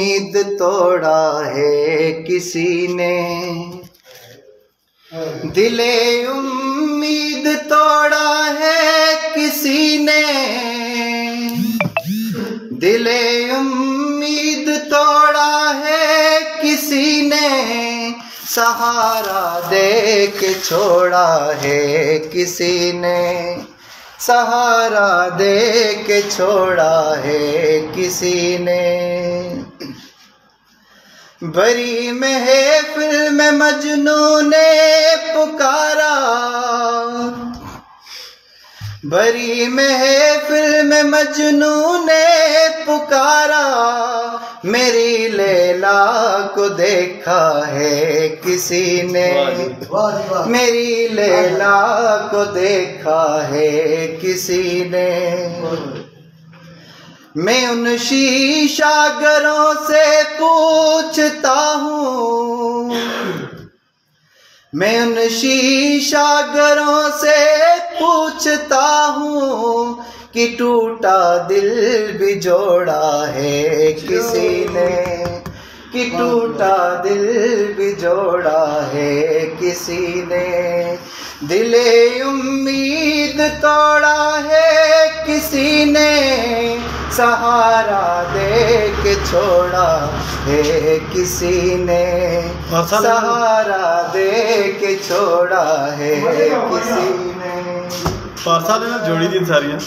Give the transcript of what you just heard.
उम्मीद तोड़ा है किसी ने, दिले उम्मीद तोड़ा है किसी ने, दिले उम्मीद तोड़ा है किसी ने, सहारा दे के छोड़ा है किसी ने, सहारा दे के छोड़ा है किसी ने। बरी महफिल में मजनू ने पुकारा, बरी महफिल में मजनू ने पुकारा, मेरी लैला को देखा है किसी ने, मेरी लैला को देखा है किसी ने। मैं उन शीशागरों से पूछता हूँ, मैं उन शीशागरों से पूछता हूँ कि टूटा दिल भी जोड़ा है किसी ने, कि टूटा दिल भी जोड़ा है किसी ने। दिले उम्मीद तोड़ा है किसी ने, सहारा दे के छोड़ा है किसी ने, सहारा दे के छोड़ा है किसी ने। पार्सा ने जोड़ी दी सारियां।